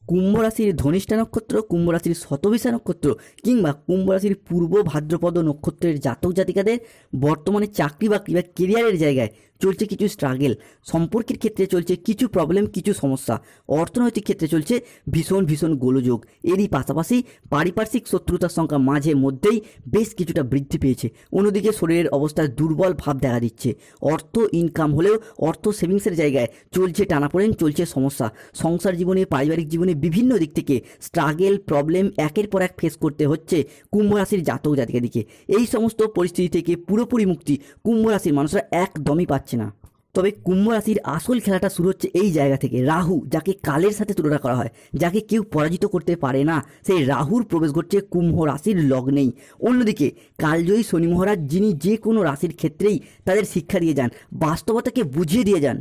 কুম্ভ রাশির ধনিষ্ঠা নক্ষত্র, কুম্ভ রাশির শতবিশা নক্ষত্র কিংবা কুম্ভ রাশির পূর্ব ভাদ্রপদ নক্ষত্রের জাতক জাতিকাদের বর্তমানে চাকরি বাকরি বা কেরিয়ারের জায়গায় চলছে কিছু স্ট্রাগেল, সম্পর্কের ক্ষেত্রে চলছে কিছু প্রবলেম, কিছু সমস্যা, অর্থনৈতিক ক্ষেত্রে চলছে ভীষণ ভীষণ গোলযোগ। এরই পাশাপাশি পারিপার্শ্বিক শত্রুতার সংখ্যা মাঝে মধ্যেই বেশ কিছুটা বৃদ্ধি পেয়েছে। অন্যদিকে শরীরের অবস্থায় দুর্বল ভাব দেখা দিচ্ছে। অর্থ ইনকাম হলেও অর্থ সেভিংসের জায়গায় চলছে টানাপোড়েন, চলছে সমস্যা। সংসার জীবনে, পারিবারিক জীবনে বিভিন্ন দিক থেকে স্ট্রাগেল, প্রবলেম একের পর এক ফেস করতে হচ্ছে কুম্ভ রাশির জাতক জাতিকাদেরকে। এই সমস্ত পরিস্থিতি থেকে পুরোপুরি মুক্তি কুম্ভ রাশির মানুষরা একদমই পাচ্ছে না। তবে কুম্ভ রাশির আসল খেলাটা শুরু হচ্ছে এই জায়গা থেকে। রাহু, যাকে কালের সাথে তুলনা করা হয়, যাকে কেউ পরাজিত করতে পারে না, সেই রাহুর প্রবেশ ঘটছে কুম্ভ রাশির লগ্নেই। অন্যদিকে কালজয়ী শনি মহারাজ, যিনি যে কোনো রাশির ক্ষেত্রেই তাদের শিক্ষা দিয়ে যান, বাস্তবতাকে বুঝিয়ে দিয়ে যান,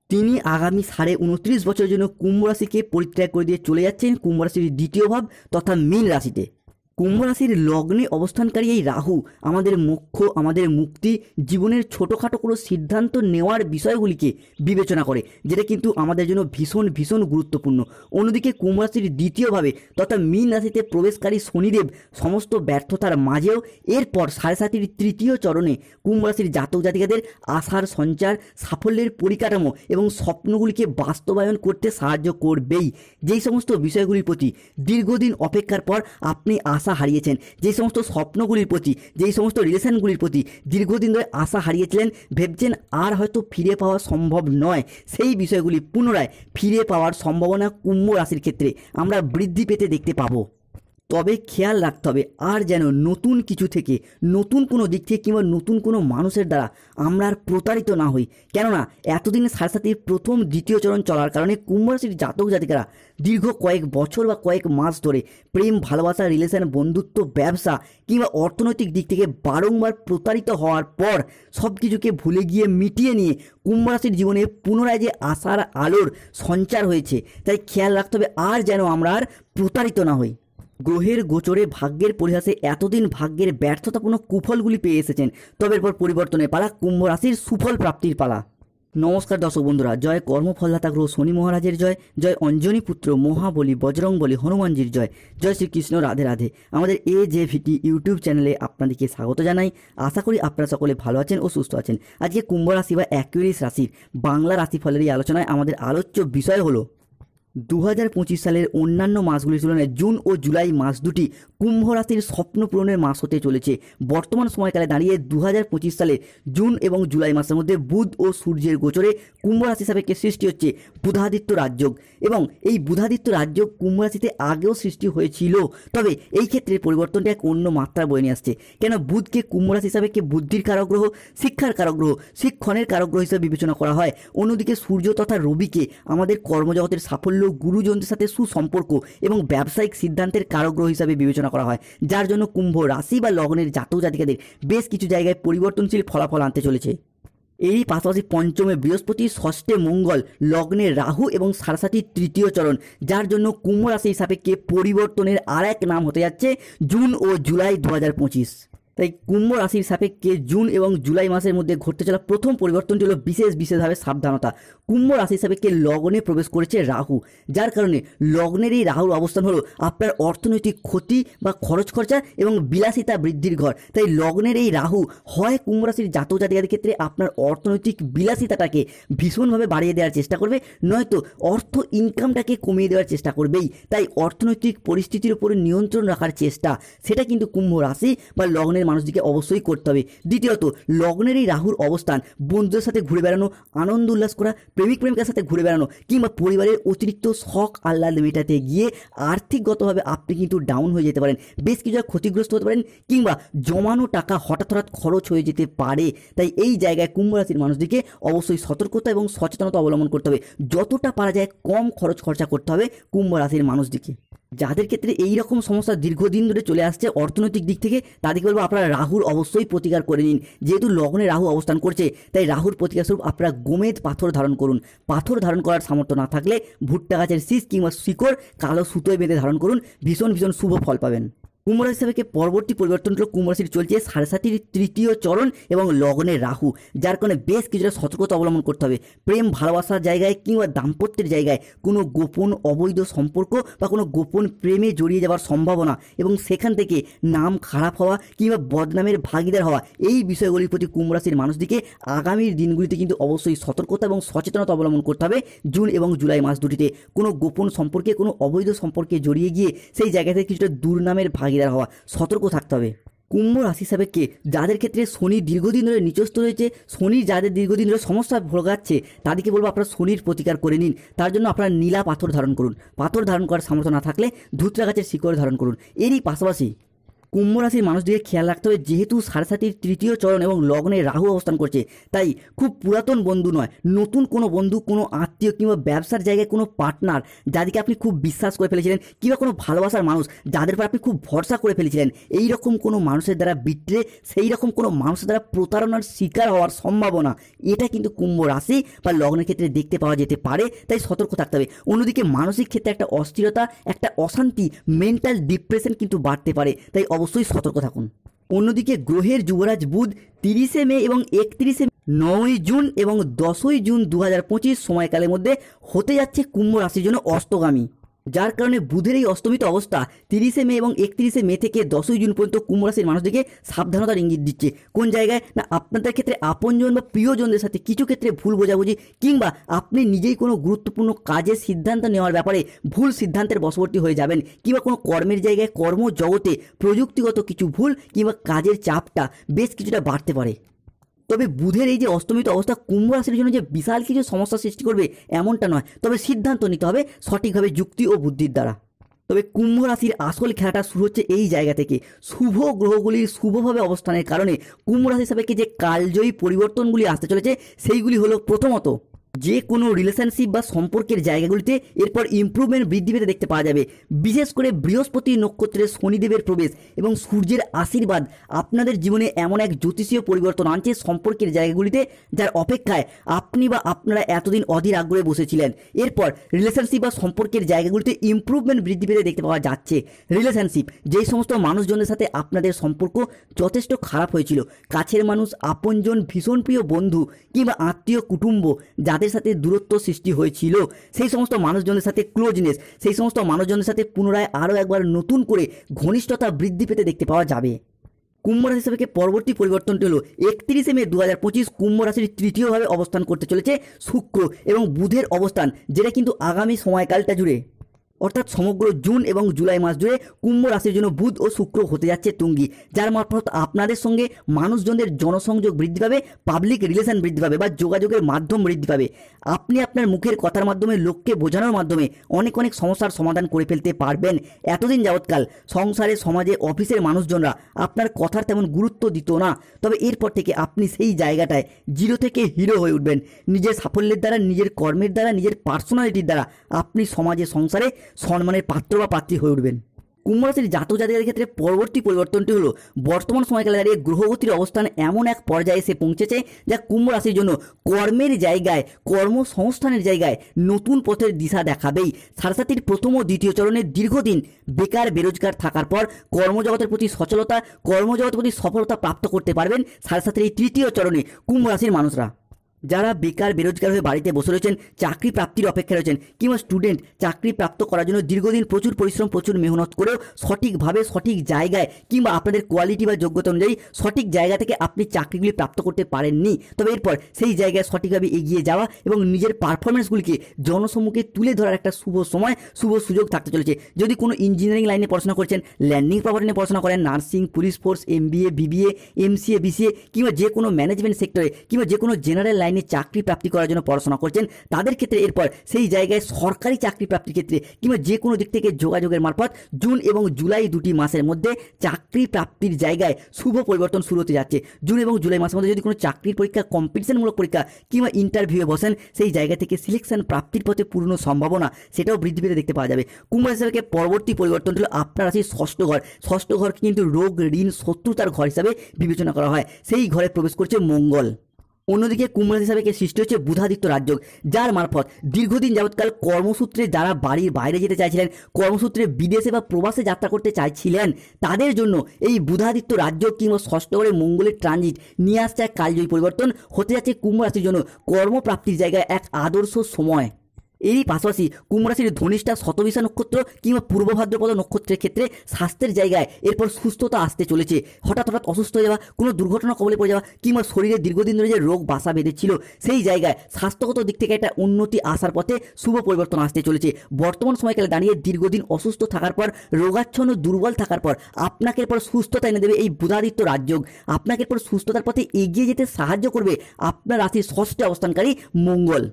তিনি আগামী 29.5 বছরের জন্য কুম্ভ রাশিকে পরিত্যাগ করে দিয়ে চলে যাচ্ছেন কুম্ভ রাশির দ্বিতীয় ভাব তথা মীন রাশিতে। কুম্ভ রাশির লগ্নে অবস্থানকারী এই রাহু আমাদের মোক্ষ, আমাদের মুক্তি, জীবনের ছোটোখাটো কোনো সিদ্ধান্ত নেওয়ার বিষয়গুলিকে বিবেচনা করে, যেটা কিন্তু আমাদের জন্য ভীষণ ভীষণ গুরুত্বপূর্ণ। অন্যদিকে কুম্ভ রাশির দ্বিতীয়ভাবে তথা মীন রাশিতে প্রবেশকারী শনিদেব সমস্ত ব্যর্থতার মাঝেও এরপর 7.5-এর তৃতীয় চরণে কুম্ভ রাশির জাতক জাতিকাদের আশার সঞ্চার, সাফল্যের পরিকাঠামো এবং স্বপ্নগুলিকে বাস্তবায়ন করতে সাহায্য করবেই। যেই সমস্ত বিষয়গুলির প্রতি দীর্ঘদিন অপেক্ষার পর আপনি আশা হারিয়েছেন, যে সমস্ত স্বপ্নগুলির প্রতি, যেই সমস্ত রিলেশনগুলির প্রতি দীর্ঘদিন ধরে আশা হারিয়েছিলেন, ভেবছেন আর হয়তো ফিরে পাওয়া সম্ভব নয়, সেই বিষয়গুলি পুনরায় ফিরে পাওয়ার সম্ভাবনা কুম্ভ রাশির ক্ষেত্রে আমরা বৃদ্ধি পেতে দেখতে পাবো। তবে খেয়াল রাখতে হবে আর যেন নতুন কিছু থেকে, নতুন কোনো দিক থেকে কিংবা নতুন কোনো মানুষের দ্বারা আমরা আর প্রতারিত না হই। কেননা এতদিনে 7.5-এর প্রথম দ্বিতীয় চরণ চলার কারণে কুম্ভ রাশির জাতক জাতিকারা দীর্ঘ কয়েক বছর বা কয়েক মাস ধরে প্রেম, ভালোবাসা, রিলেশন, বন্ধুত্ব, ব্যবসা কিংবা অর্থনৈতিক দিক থেকে বারংবার প্রতারিত হওয়ার পর সব কিছুকে ভুলে গিয়ে মিটিয়ে নিয়ে কুম্ভ রাশির জীবনে পুনরায় যে আশার আলোর সঞ্চার হয়েছে, তাই খেয়াল রাখতে হবে আর যেন আমরা আর প্রতারিত না হই। গ্রহের গোচরে, ভাগ্যের পরিহাসে এতদিন ভাগ্যের ব্যর্থতাপূর্ণ কুফলগুলি পেয়ে এসেছেন, তবে এরপর পরিবর্তনের পালা, কুম্ভ রাশির সুফল প্রাপ্তির পালা। নমস্কার দর্শক বন্ধুরা, জয় কর্মফলদাতা গ্রহ শনি মহারাজের জয়, জয় অঞ্জনী পুত্র মহাবলী বজরংবলী হনুমানজির জয়, জয় শ্রীকৃষ্ণ, রাধে রাধে। আমাদের AJVT ইউটিউব চ্যানেলে আপনাদেরকে স্বাগত জানাই। আশা করি আপনারা সকলে ভালো আছেন ও সুস্থ আছেন। আজকে কুম্ভ রাশি বা অ্যাকুয়ারিয়াস রাশির বাংলা রাশিফলের এই আলোচনায় আমাদের আলোচ্য বিষয় হলো 2025 সালের অন্যান্য মাসগুলির তুলনায় জুন ও জুলাই মাস দুটি কুম্ভ রাশির স্বপ্ন পূরণের মাস হতে চলেছে। বর্তমান সময়কালে দাঁড়িয়ে 2025 সালের জুন এবং জুলাই মাসের মধ্যে বুধ ও সূর্যের গোচরে কুম্ভ রাশি সাপেক্ষে সৃষ্টি হচ্ছে বুধাদিত্য রাজযোগ, এবং এই বুধাদিত্য রাজযোগ কুম্ভ রাশিতে আগেও সৃষ্টি হয়েছিল। তবে এই ক্ষেত্রে পরিবর্তনটা এক অন্য মাত্রা বয়ে নিয়ে আসছে। কেন বুধকে কুম্ভ রাশি সাপেক্ষে বুদ্ধির কারক গ্রহ, শিক্ষার কারক গ্রহ, শিক্ষণের কারক গ্রহ হিসেবে বিবেচনা করা হয়। অন্যদিকে সূর্য তথা রবিকে আমাদের কর্মজগতের সাফল্য, গুরুজনদের সাথে সুসম্পর্ক এবং ব্যবসায়িক সিদ্ধান্তের কারক গ্রহ হিসাবে বিবেচনা করা হয়, যার জন্য কুম্ভ রাশি বা লগ্নের জাতক জাতিকাদের বেশ কিছু জায়গায় পরিবর্তনশীল ফলাফল আনতে চলেছে। এই পাশাপাশি পঞ্চমে বৃহস্পতি, ষষ্ঠে মঙ্গল, লগ্নে রাহু এবং 7.5-এর তৃতীয় চরণ, যার জন্য কুম্ভ রাশির সাপেক্ষে পরিবর্তনের আর এক নাম হতে যাচ্ছে জুন ও জুলাই 2025। তাই কুম্ভ রাশির সাপেক্ষে জুন এবং জুলাই মাসের মধ্যে ঘটতে চলা প্রথম পরিবর্তনটি হলো বিশেষভাবে সাবধানতা। কুম্ভ রাশির সাপেক্ষে লগ্নে প্রবেশ করেছে রাহু, যার কারণে লগ্নের এই রাহুর অবস্থান হলো আপনার অর্থনৈতিক ক্ষতি বা খরচ খরচা এবং বিলাসিতা বৃদ্ধির ঘর। তাই লগ্নের এই রাহু হয় কুম্ভ রাশির জাতক জাতিকাদের ক্ষেত্রে আপনার অর্থনৈতিক বিলাসিতাটাকে ভীষণভাবে বাড়িয়ে দেওয়ার চেষ্টা করবে, নয়তো অর্থ ইনকামটাকে কমিয়ে দেওয়ার চেষ্টা করবেই। তাই অর্থনৈতিক পরিস্থিতির উপরে নিয়ন্ত্রণ রাখার চেষ্টা, সেটা কিন্তু কুম্ভ রাশি বা লগ্নের মানুষদিকে অবশ্যই করতে হবে। দ্বিতীয়ত, লগ্নের এই রাহুর অবস্থান বন্ধুদের সাথে ঘুরে বেড়ানো, আনন্দ উল্লাস করা, প্রেমিক প্রেমিকার সাথে ঘুরে বেড়ানো কিংবা পরিবারের অতিরিক্ত শখ আহ্লাদ মেটাতে গিয়ে আর্থিকগতভাবে আপনি কিন্তু ডাউন হয়ে যেতে পারেন, বেশ কিছু ক্ষতিগ্রস্ত হতে পারেন, কিংবা জমানো টাকা হঠাৎ খরচ হয়ে যেতে পারে। তাই এই জায়গায় কুম্ভ রাশির মানুষদিকে অবশ্যই সতর্কতা এবং সচেতনতা অবলম্বন করতে হবে। যতটা পারা যায় কম খরচ খরচা করতে হবে কুম্ভ রাশির মানুষদিকে। যাদের ক্ষেত্রে এই রকম সমস্যা দীর্ঘদিন ধরে চলে আসছে অর্থনৈতিক দিক থেকে, তাদেরকে বলবো আপনারা রাহুর অবশ্যই প্রতিকার করে নিন। যেহেতু লগ্নে রাহু অবস্থান করছে, তাই রাহুর প্রতিকার স্বরূপ আপনারা গোমেদ পাথর ধারণ করুন। পাথর ধারণ করার সামর্থ্য না থাকলে ভুট্টা গাছের শীষ কিংবা শিকড় কালো সুতোয় বেঁধে ধারণ করুন, ভীষণ শুভ ফল পাবেন। কুম্ভ রাশি হিসাবে পরবর্তী পরিবর্তন হলো কুম্ভ রাশির চলছে 7.5 তৃতীয় চরণ এবং লগ্নে রাহু, যার কারণে বেশ কিছুটা সতর্কতা অবলম্বন করতে হবে। প্রেম ভালোবাসার জায়গায় কিংবা দাম্পত্যের জায়গায় কোনো গোপন অবৈধ সম্পর্ক বা কোনো গোপন প্রেমে জড়িয়ে যাওয়ার সম্ভাবনা এবং সেখান থেকে নাম খারাপ হওয়া কিংবা বদনামের ভাগিদার হওয়া, এই বিষয়গুলির প্রতি কুম্ভ রাশির মানুষদিকে আগামীর দিনগুলিতে কিন্তু অবশ্যই সতর্কতা এবং সচেতনতা অবলম্বন করতে হবে। জুন এবং জুলাই মাস দুটিতে কোনো গোপন সম্পর্কে, কোনো অবৈধ সম্পর্কে জড়িয়ে গিয়ে সেই জায়গা থেকে কিছুটা দুর্নামের ভাগিদার হওয়া, সতর্ক থাকতে হবে। কুম্ভ রাশি হিসাবে যাদের ক্ষেত্রে শনি দীর্ঘদিন ধরে নিচস্থ রয়েছে, শনি যাদের দীর্ঘদিন ধরে সমস্যা ভোগাচ্ছে, তাদেরকে বলবো আপনারা শনির প্রতিকার করে নিন। তার জন্য আপনারা নীলা পাথর ধারণ করুন। পাথর ধারণ করার সামর্থ্য না থাকলে ধুতরা গাছের শিকড় ধারণ করুন। এরই পাশাপাশি কুম্ভ রাশির মানুষদেরকে খেয়াল রাখতে হবে, যেহেতু 7.5 তৃতীয় চরণ এবং লগ্নে রাহু অবস্থান করছে, তাই খুব পুরাতন বন্ধু নয়, নতুন কোনো বন্ধু, কোনো আত্মীয় কিংবা ব্যবসার জায়গায় কোনো পার্টনার যাদেরকে আপনি খুব বিশ্বাস করে ফেলেছিলেন কিংবা কোনো ভালোবাসার মানুষ যাদের উপর আপনি খুব ভরসা করে ফেলেছিলেন, এই রকম কোনো মানুষের দ্বারা বিট্রে, সেই রকম কোনো মানুষের দ্বারা প্রতারণার শিকার হওয়ার সম্ভাবনা এটা কিন্তু কুম্ভ রাশি বা লগ্নের ক্ষেত্রে দেখতে পাওয়া যেতে পারে। তাই সতর্ক থাকতে হবে। অন্যদিকে মানসিক ক্ষেত্রে একটা অস্থিরতা, একটা অশান্তি, মেন্টাল ডিপ্রেশন কিন্তু বাড়তে পারে, তাই অবশ্যই সতর্ক থাকুন। অন্যদিকে গ্রহের যুবরাজ বুধ 30শে মে এবং 31শে 9ই জুন এবং 10ই জুন 2025 সময়কালের মধ্যে হতে যাচ্ছে কুম্ভ রাশির জন্য অস্তগামী, যার কারণে বুধের এই অস্তমিত অবস্থা 30শে মে এবং 31শে মে থেকে 10ই জুন পর্যন্ত কুম্ভ রাশির মানুষদেরকে সাবধানতার ইঙ্গিত দিচ্ছে। কোন জায়গায় না, আপনাদের ক্ষেত্রে আপনজন বা প্রিয়জনদের সাথে কিছু ক্ষেত্রে ভুল বোঝাবুঝি কিংবা আপনি নিজেই কোনো গুরুত্বপূর্ণ কাজের সিদ্ধান্ত নেওয়ার ব্যাপারে ভুল সিদ্ধান্তের বশবর্তী হয়ে যাবেন, কিংবা কোনো কর্মের জায়গায় কর্মজগতে প্রযুক্তিগত কিছু ভুল কিংবা কাজের চাপটা বেশ কিছুটা বাড়তে পারে। তবে বুধের এই যে অস্তমিত অবস্থা কুম্ভ রাশির জন্য যে বিশাল কিছু সমস্যা সৃষ্টি করবে এমনটা নয়, তবে সিদ্ধান্ত নিতে হবে সঠিকভাবে যুক্তি ও বুদ্ধির দ্বারা। তবে কুম্ভ রাশির আসল খেলাটা শুরু হচ্ছে এই জায়গা থেকে। শুভ গ্রহগুলির শুভভাবে অবস্থানের কারণে কুম্ভ রাশি হিসাবে যে কালজয়ী পরিবর্তনগুলি আসতে চলেছে সেইগুলি হলো, প্রথমত যে কোনো রিলেশনশিপ বা সম্পর্কের জায়গাগুলিতে এরপর ইমপ্রুভমেন্ট বৃদ্ধি পেতে দেখতে পাওয়া যাবে। বিশেষ করে বৃহস্পতি নক্ষত্রে শনিদেবের প্রবেশ এবং সূর্যের আশীর্বাদ আপনাদের জীবনে এমন এক জ্যোতিষীয় পরিবর্তন আনছে সম্পর্কের জায়গাগুলিতে, যার অপেক্ষায় আপনি বা আপনারা এতদিন অধীর আগ্রহে বসেছিলেন। এরপর রিলেশনশিপ বা সম্পর্কের জায়গাগুলিতে ইমপ্রুভমেন্ট বৃদ্ধি পেতে দেখতে পাওয়া যাচ্ছে। রিলেশনশিপ, যেই সমস্ত মানুষজনের সাথে আপনাদের সম্পর্ক যথেষ্ট খারাপ হয়েছিল, কাছের মানুষ, আপনজন, ভীষণ প্রিয় বন্ধু কিংবা আত্মীয় কুটুম্ব যাদের সাথে দূরত্ব সৃষ্টি হয়েছিল, সেই সমস্ত মানুষজনের সাথে ক্লোজনেস, সেই সমস্ত মানুষজনের সাথে পুনরায় আরও একবার নতুন করে ঘনিষ্ঠতা বৃদ্ধি পেতে দেখতে পাওয়া যাবে। কুম্ভ রাশি হিসাবে পরবর্তী পরিবর্তনটি হলো 31শে মে 2025 কুম্ভ রাশির তৃতীয়ভাবে অবস্থান করতে চলেছে শুক্র এবং বুধের অবস্থান, যেটা কিন্তু আগামী সময়কালটা জুড়ে অর্থাৎ সমগ্র জুন এবং জুলাই মাস জুড়ে কুম্ভ রাশির জন্য বুধ ও শুক্র হতে যাচ্ছে তুঙ্গি, যার মারফত আপনাদের সঙ্গে মানুষজনদের জনসংযোগ বৃদ্ধি পাবে, পাবলিক রিলেশন বৃদ্ধি পাবে বা যোগাযোগের মাধ্যম বৃদ্ধি পাবে। আপনি আপনার মুখের কথার মাধ্যমে লোককে বোঝানোর মাধ্যমে অনেক অনেক সমস্যার সমাধান করে ফেলতে পারবেন। এতদিন যাবৎকাল সংসারে, সমাজে, অফিসের মানুষজনরা আপনার কথার তেমন গুরুত্ব দিত না, তবে এরপর থেকে আপনি সেই জায়গাটায় জিরো থেকে হিরো হয়ে উঠবেন। নিজের সাফল্যের দ্বারা, নিজের কর্মের দ্বারা, নিজের পার্সোনালিটির দ্বারা আপনি সমাজে, সংসারে সম্মানের পাত্র বা পাত্রী হয়ে উঠবেন। কুম্ভ রাশির জাতক জাতিকাদের ক্ষেত্রে পরবর্তী পরিবর্তনটি হলো, বর্তমান সময়কালে দাঁড়িয়ে গ্রহগতির অবস্থান এমন এক পর্যায়ে এসে পৌঁছেছে যা কুম্ভ রাশির জন্য কর্মের জায়গায়, কর্মসংস্থানের জায়গায় নতুন পথের দিশা দেখাবেই। 7.5 প্রথম ও দ্বিতীয় চরণে দীর্ঘদিন বেকার বেরোজগার থাকার পর কর্মজগতের প্রতি সচলতা, কর্মজগতের প্রতি সফলতা প্রাপ্ত করতে পারবেন 7.5 তৃতীয় চরণে কুম্ভ রাশির মানুষরা। যারা বেকার বেরোজগার হয়ে বাড়িতে বসে রয়েছেন, চাকরি প্রাপ্তির অপেক্ষায় রয়েছেন, কিংবা স্টুডেন্ট চাকরি প্রাপ্ত করার জন্য দীর্ঘদিন প্রচুর পরিশ্রম, প্রচুর মেহনত করেও সঠিকভাবে, সঠিক জায়গায় কিংবা আপনাদের কোয়ালিটি বা যোগ্যতা অনুযায়ী সঠিক জায়গা থেকে আপনি চাকরিগুলি প্রাপ্ত করতে পারেননি, তবে এরপর সেই জায়গায় সঠিকভাবে এগিয়ে যাওয়া এবং নিজের পারফরমেন্সগুলিকে জনসম্মুখে তুলে ধরার একটা শুভ সময়, শুভ সুযোগ থাকতে চলেছে। যদি কোনো ইঞ্জিনিয়ারিং লাইনে পড়াশোনা করছেন, ল্যান্ডিং প্রপার্টি নিয়ে পড়াশোনা করেন, nursing, police force, MBA, BBA, MCA, BCA কিংবা যে কোনো ম্যানেজমেন্ট সেক্টরে কিংবা যে কোনো জেনারেল লাইনে চাকরি প্রাপ্তি করার জন্য পড়াশোনা করছেন, তাদের ক্ষেত্রে এরপর সেই জায়গায় সরকারি চাকরি প্রাপ্তির ক্ষেত্রে কিংবা যে কোনো দিক থেকে যোগাযোগের মারফত জুন এবং জুলাই দুটি মাসের মধ্যে চাকরি প্রাপ্তির জায়গায় শুভ পরিবর্তন শুরু হতে যাচ্ছে। জুন এবং জুলাই মাসের মধ্যে যদি কোনো চাকরির পরীক্ষা, কম্পিটিশনমূলক পরীক্ষা কিংবা ইন্টারভিউয়ে বসেন, সেই জায়গা থেকে সিলেকশন প্রাপ্তির পথে পূর্ণ সম্ভাবনা সেটাও বৃদ্ধি পেতে দেখতে পাওয়া যাবে। কুম্ভ রাশি থেকে পরবর্তী পরিবর্তন হলো আপনার রাশির ষষ্ঠ ঘর। ষষ্ঠ ঘরকে কিন্তু রোগ, ঋণ, শত্রুতার ঘর হিসাবে বিবেচনা করা হয়। সেই ঘরে প্রবেশ করছে মঙ্গল। অন্যদিকে কুম্ভ রাশি হিসাবে সৃষ্টি হচ্ছে বুধাদিত্য রাজযোগ, যার মারফত দীর্ঘদিন যাবৎকাল কর্মসূত্রে যারা বাড়ির বাইরে যেতে চাইছিলেন, কর্মসূত্রে বিদেশে বা প্রবাসে যাত্রা করতে চাইছিলেন, তাদের জন্য এই বুধাদিত্য রাজযোগ কিংবা ষষ্ঠ ঘরে মঙ্গলের ট্রানজিট নিয়ে আসছে এক কালজয়ী পরিবর্তন। হতে যাচ্ছে কুম্ভ রাশির জন্য কর্মপ্রাপ্তির জায়গায় এক আদর্শ সময়। এরই পাশাপাশি কুম্ভ রাশির ধনিষ্ঠা, শতবিশা নক্ষত্র কিংবা পূর্ব ভাদ্রপদ নক্ষত্রের ক্ষেত্রে স্বাস্থ্যের জায়গায় এরপর সুস্থতা আসতে চলেছে। হঠাৎ অসুস্থ হয়ে যাওয়া, কোনো দুর্ঘটনা কবলে পড়ে যাওয়া কিংবা শরীরে দীর্ঘদিন ধরে যে রোগ বাসা বেঁধেছিল, সেই জায়গায় স্বাস্থ্যগত দিক থেকে একটা উন্নতি আসার পথে শুভ পরিবর্তন আসতে চলেছে। বর্তমান সময়কালে দাঁড়িয়ে দীর্ঘদিন অসুস্থ থাকার পর, রোগাচ্ছন্ন দুর্বল থাকার পর আপনাকে এরপর সুস্থতা এনে দেবে এই বুধাদিত্য রাজযোগ। আপনাকে এরপর সুস্থতার পথে এগিয়ে যেতে সাহায্য করবে আপনার রাশির ষষ্ঠে অবস্থানকারী মঙ্গল।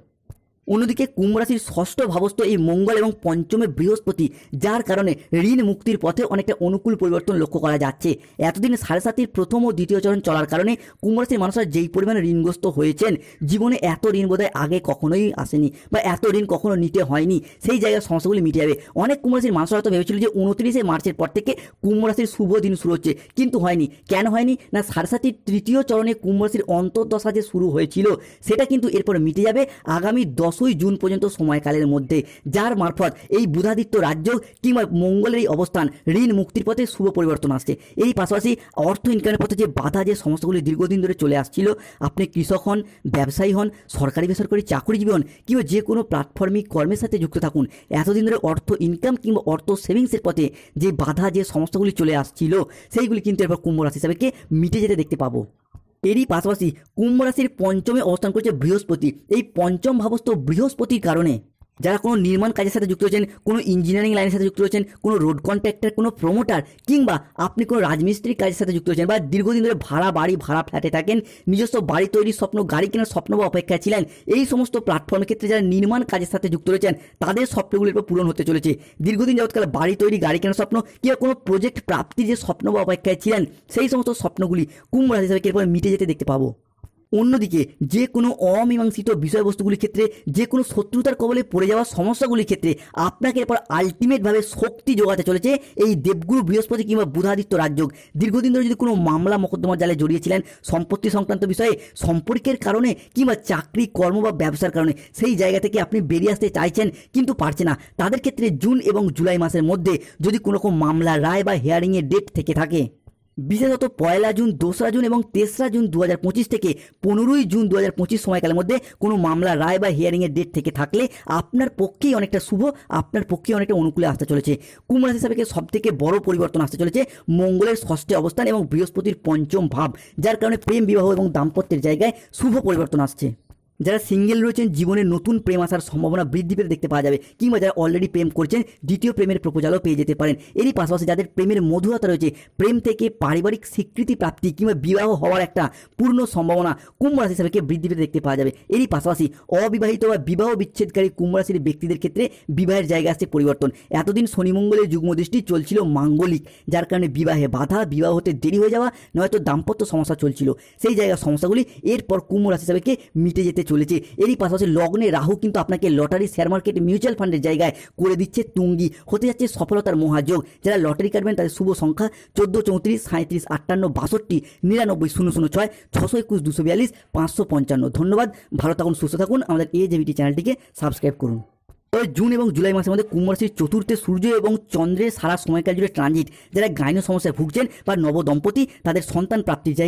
অন্যদিকে কুম্ভ রাশির ষষ্ঠ ভাবস্থ এই মঙ্গল এবং পঞ্চমে বৃহস্পতি, যার কারণে ঋণ মুক্তির পথে অনেকটা অনুকূল পরিবর্তন লক্ষ্য করা যাচ্ছে। এতদিন সাড়ে সাতির প্রথম ও দ্বিতীয় চরণ চলার কারণে কুম্ভ রাশির মানুষরা যেই পরিমাণে ঋণগ্রস্ত হয়েছেন, জীবনে এত ঋণ বোধহয় আগে কখনোই আসেনি বা এত ঋণ কখনো নিতে হয়নি, সেই জায়গায় সমস্যাগুলি মিটে যাবে। অনেক কুম্ভ রাশির মানুষরা হয়তো ভেবেছিল যে 29শে মার্চের পর থেকে কুম্ভ রাশির শুভ দিন শুরু হচ্ছে, কিন্তু হয়নি। কেন হয়নি? না, সাড়ে সাতির তৃতীয় চরণে কুম্ভ রাশির অন্তর্দশা যে শুরু হয়েছিল, সেটা কিন্তু এরপর মিটে যাবে আগামী 10ই জুন পর্যন্ত সময়কালের মধ্যে, যার মারফত এই বুধাদিত্য রাজযোগ কিংবা মঙ্গলের এই অবস্থান ঋণ মুক্তির পথে শুভ পরিবর্তন আসছে। এই পাশাপাশি অর্থ ইনকামের পথে যে বাধা, যে সমস্যাগুলি দীর্ঘদিন ধরে চলে আসছিল, আপনি কৃষক হন, ব্যবসায়ী হন, সরকারি বেসরকারি চাকরিজীবী হন কিংবা যে কোনো প্ল্যাটফর্মিক কর্মের সাথে যুক্ত থাকুন, এতদিন ধরে অর্থ ইনকাম কিংবা অর্থ সেভিংসের পথে যে বাধা, যে সমস্যাগুলি চলে আসছিল, সেইগুলি কিন্তু এরপর কুম্ভ রাশি হিসাবে মিটে যেতে দেখতে পাবো। এরই পাশাপাশি কুম্ভ রাশির পঞ্চমে অবস্থান করছে বৃহস্পতি। এই পঞ্চম ভাবস্থ বৃহস্পতির কারণে যারা কোনো নির্মাণ কাজের সাথে যুক্ত রয়েছেন, কোনো ইঞ্জিনিয়ারিং লাইনের সাথে যুক্ত রয়েছেন, কোনো রোড কন্ট্রাক্টর, কোনো প্রমোটার কিংবা আপনি কোনো রাজমিস্ত্রির কাজের সাথে যুক্ত রয়েছেন, বা দীর্ঘদিন ধরে ভাড়া বাড়ি, ভাড়া ফ্ল্যাটে থাকেন, নিজস্ব বাড়ি তৈরির স্বপ্ন, গাড়ি কেনার স্বপ্ন বা অপেক্ষায় ছিলেন, এই সমস্ত প্ল্যাটফর্মের ক্ষেত্রে যারা নির্মাণ কাজের সাথে যুক্ত রয়েছেন, তাদের স্বপ্নগুলির উপর পূরণ হতে চলেছে। দীর্ঘদিন যাবৎকাল বাড়ি তৈরি, গাড়ি কেনার স্বপ্ন কিংবা কোনো প্রজেক্ট প্রাপ্তির যে স্বপ্ন বা অপেক্ষায় ছিলেন, সেই সমস্ত স্বপ্নগুলি কুম্ভ রাশি হিসাবে এরপর মিটে যেতে দেখতে পাবো। অন্যদিকে যে কোনো অমীমাংসিত বিষয়বস্তুগুলির ক্ষেত্রে, যে কোনো শত্রুতার কবলে পড়ে যাওয়া সমস্যাগুলির ক্ষেত্রে আপনাকে এরপর আলটিমেটভাবে শক্তি যোগাতে চলেছে এই দেবগুরু বৃহস্পতি কিংবা বুধাদিত্য রাজযোগ। দীর্ঘদিন ধরে যদি কোনো মামলা মোকদ্দমার জালে জড়িয়েছিলেন, সম্পত্তি সংক্রান্ত বিষয়ে, সম্পর্কের কারণে কিংবা চাকরি, কর্ম বা ব্যবসার কারণে, সেই জায়গা থেকে আপনি বেরিয়ে আসতে চাইছেন কিন্তু পারছে না, তাদের ক্ষেত্রে জুন এবং জুলাই মাসের মধ্যে যদি কোনো রকম মামলা, রায় বা হিয়ারিংয়ের ডেট থেকে থাকে, বিশেষত 1 জুন, 2 জুন এবং 3 জুন 2025 থেকে 15ই জুন 2025 সময়কালের মধ্যে কোনো মামলা, রায় বা হিয়ারিংয়ের ডেট থেকে থাকলে আপনার পক্ষেই অনেকটা শুভ, আপনার পক্ষেই অনেকটা অনুকূলে আসতে চলেছে। কুম্ভ রাশি হিসাবে সবথেকে বড় পরিবর্তন আসতে চলেছে মঙ্গলের ষষ্ঠে অবস্থান এবং বৃহস্পতির পঞ্চম ভাব, যার কারণে প্রেম, বিবাহ এবং দাম্পত্যের জায়গায় শুভ পরিবর্তন আসছে। যারা সিঙ্গেল রয়েছেন, জীবনে নতুন প্রেম আসার সম্ভাবনা বৃদ্ধি পেতে দেখতে পাওয়া যাবে, কিংবা যারা অলরেডি প্রেম করছেন, দ্বিতীয় প্রেমের প্রপোজালও পেয়ে যেতে পারেন। এরই পাশাপাশি যাদের প্রেমের মধুরতা রয়েছে, প্রেম থেকে পারিবারিক স্বীকৃতি প্রাপ্তি কিংবা বিবাহ হওয়ার একটা পূর্ণ সম্ভাবনা কুম্ভ রাশি হিসাবে বৃদ্ধি পেতে দেখতে পাওয়া যাবে। এরই পাশাপাশি অবিবাহিত বা বিবাহ বিচ্ছেদকারী কুম্ভ রাশির ব্যক্তিদের ক্ষেত্রে বিবাহের জায়গা আসছে পরিবর্তন। এতদিন শনি মঙ্গলের যুগ্মদৃষ্টি চলছিল মাঙ্গলিক, যার কারণে বিবাহে বাধা, বিবাহ হতে দেরি হয়ে যাওয়া, নয়তো দাম্পত্য সমস্যা চলছিল, সেই জায়গার সমস্যাগুলি এরপর কুম্ভ রাশি হিসাবে মিটে যেতে চলেছে। এরই পাশাপাশি লগ্নে রাহু কিন্তু আপনাকে লটারি, শেয়ার মার্কেট, মিউচুয়াল ফান্ডের জায়গায় করে দিচ্ছে তুঙ্গি, হতে যাচ্ছে সফলতার মহাযোগ। যারা লটারি কাটবেন তাদের শুভ সংখ্যা 14, 34, 37, 58, 62, 99, 006, 621, 242, 555। ধন্যবাদ, ভালো থাকুন, সুস্থ থাকুন। আমাদের AJVT চ্যানেলটিকে সাবস্ক্রাইব করুন। জুন এবং জুলাই মাসের মধ্যে কুম্ভ রাশির চতুর্থে সূর্য এবং চন্দ্রের সারা সময়কাল জুড়ে ট্রানজিট, যারা গাইনো সমস্যায় ভুগছেন বা নবদম্পতি, তাদের সন্তান প্রাপ্তির জায়গায়